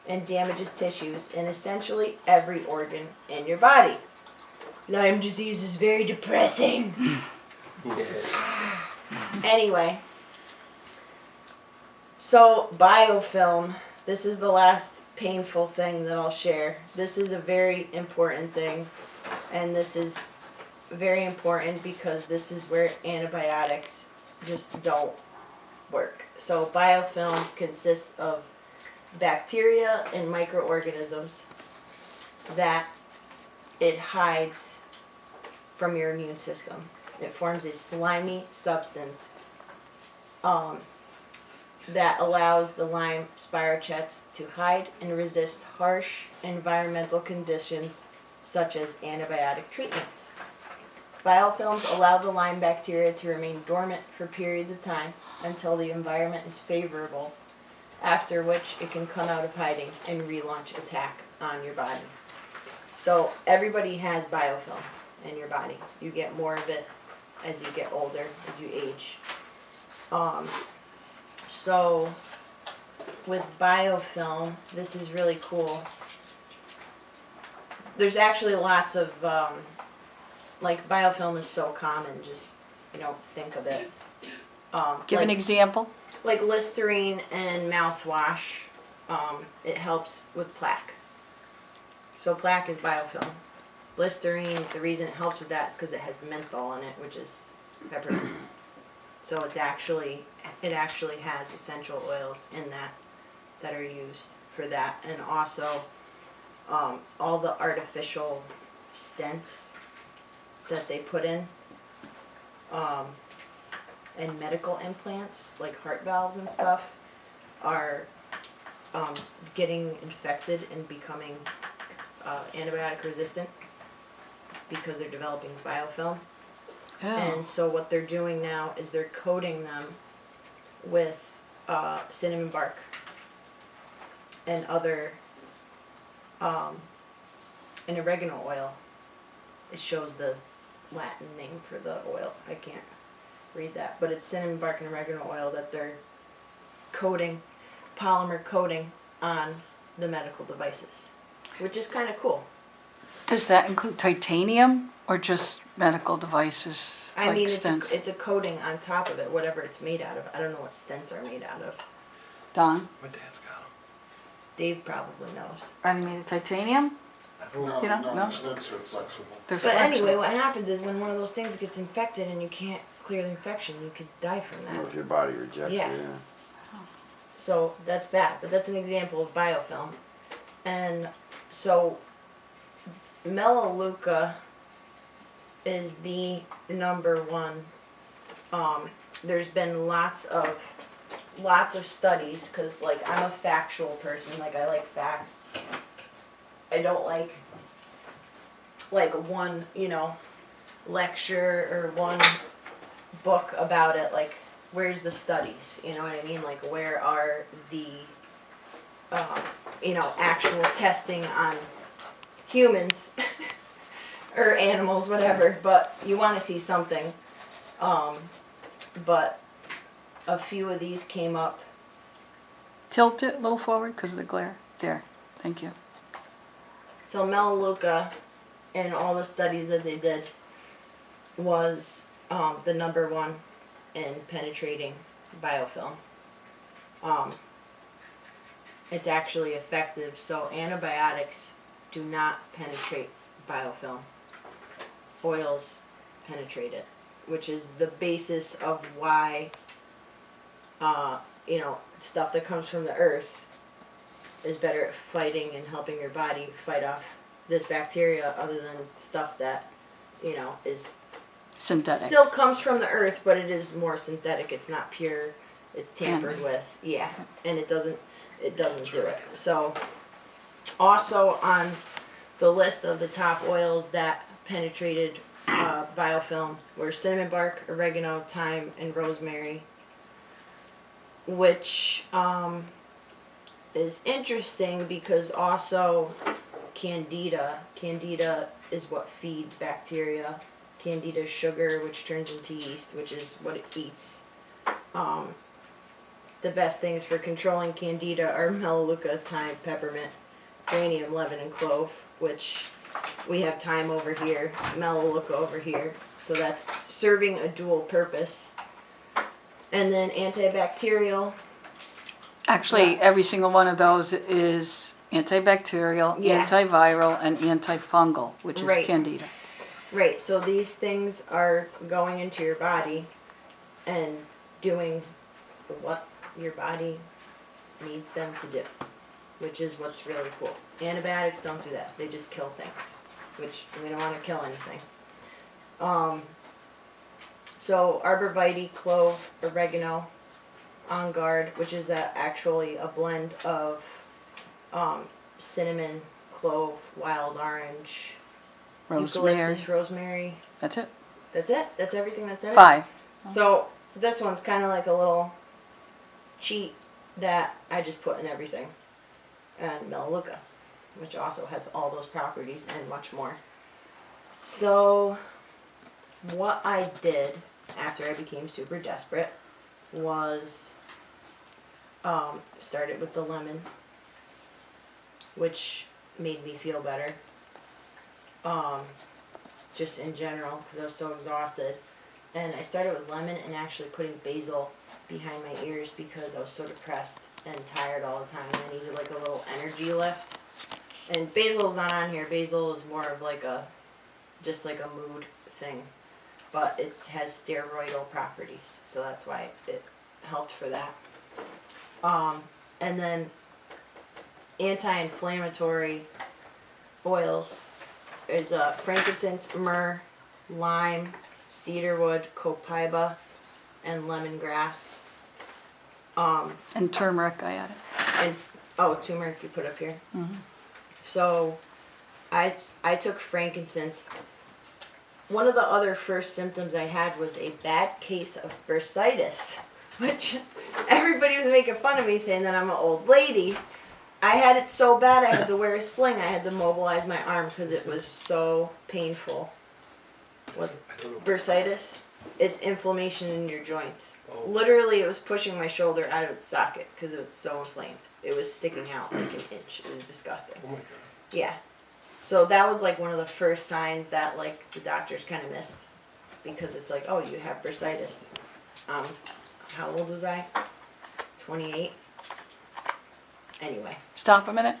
and damages tissues in essentially every organ in your body. Lyme disease is very depressing. Anyway, so biofilm, this is the last painful thing that I'll share. This is a very important thing, and this is very important because this is where antibiotics just don't work. So biofilm consists of bacteria and microorganisms that it hides from your immune system. It forms a slimy substance that allows the Lyme spirochetes to hide and resist harsh environmental conditions such as antibiotic treatments. Biofilms allow the Lyme bacteria to remain dormant for periods of time until the environment is favorable, after which it can come out of hiding and relaunch attack on your body. So everybody has biofilm in your body. You get more of it as you get older, as you age. So with biofilm, this is really cool. There's actually lots of, like biofilm is so common, just, you know, think of it. Give an example. Like Listerine and mouthwash, it helps with plaque. So plaque is biofilm. Listerine, the reason it helps with that is because it has menthol in it, which is peppermint. So it actually has essential oils in that are used for that, and also all the artificial stents that they put in, and medical implants like heart valves and stuff are getting infected and becoming antibiotic resistant because they're developing biofilm. Oh. And so what they're doing now is they're coating them with cinnamon bark and other and oregano oil. It shows the Latin name for the oil. I can't read that, but it's cinnamon bark and oregano oil that they're coating, polymer coating on the medical devices, which is kind of cool. Does that include titanium or just medical devices? I like mean, stents? it's a coating on top of it, whatever it's made out of. I don't know what stents are made out of. Don? My dad's got them. Dave probably knows. Are they made of titanium? No, You know, no, no. the stents are flexible. They're But anyway, flexible. what happens is when one of those things gets infected and you can't clear the infection, you could die from that. If your body rejects Yeah. it, yeah. So that's bad, but that's an example of biofilm. And so Melaleuca is the number one. There's been lots of studies, because like I'm a factual person, like I like facts. I don't like one, you know, lecture or one book about it. Like, where's the studies? You know what I mean? Like, where are the, you know, actual testing on humans or animals, whatever. But you want to see something. But a few of these came up. Tilt it a little forward because of the glare. There. Thank you. So Melaleuca, and all the studies that they did, was the number one in penetrating biofilm. It's actually effective, so antibiotics do not penetrate biofilm. Oils penetrate it, which is the basis of why, you know, stuff that comes from the earth is better at fighting and helping your body fight off this bacteria, other than stuff that, you know, is Synthetic. still comes from the earth, but it is more synthetic. It's not pure. It's tampered And- with. Yeah, and it doesn't do it. So also on the list of the top oils that penetrated biofilm were cinnamon bark, oregano, thyme, and rosemary, which is interesting because also candida is what feeds bacteria. Candida is sugar, which turns into yeast, which is what it eats. the best things for controlling candida are melaleuca, thyme, peppermint, geranium, lemon, and clove, which we have thyme over here, melaleuca over here. So that's serving a dual purpose. And then antibacterial. Actually, Yeah. every single one of those is antibacterial, Yeah. antiviral, and antifungal, which is Right. candida. Right, so these things are going into your body and doing what your body needs them to do, which is what's really cool. Antibiotics don't do that. They just kill things, which we don't want to kill anything. So arborvitae, clove, oregano, on guard, which is actually a blend of cinnamon, clove, wild orange, Rosemary. eucalyptus, rosemary. That's it. That's it. That's everything that's in it. 5. So this one's kind of like a little cheat that I just put in everything. And melaleuca, which also has all those properties and much more. So what I did after I became super desperate was started with the lemon, which made me feel better. Just in general, because I was so exhausted. And I started with lemon and actually putting basil behind my ears because I was so depressed and tired all the time. I needed like a little energy lift. And basil's not on here. Basil is more of like just like a mood thing. But it has steroidal properties, so that's why it helped for that. And then anti-inflammatory oils is frankincense, myrrh, lime, cedarwood, copaiba, and lemongrass. And turmeric, I added. And turmeric you put up here. Mm-hmm. So I took frankincense. One of the other first symptoms I had was a bad case of bursitis, which everybody was making fun of me saying that I'm an old lady. I had it so bad I had to wear a sling. I had to mobilize my arm because it was so painful. What? Bursitis? It's inflammation in your joints. Oh. Literally, it was pushing my shoulder out of its socket because it was so inflamed. It was sticking out like an inch. It was disgusting. Oh my god. Yeah. So that was like one of the first signs that like the doctors kind of missed, because it's like, oh, you have bursitis. How old was I? 28. Anyway. Stop a minute.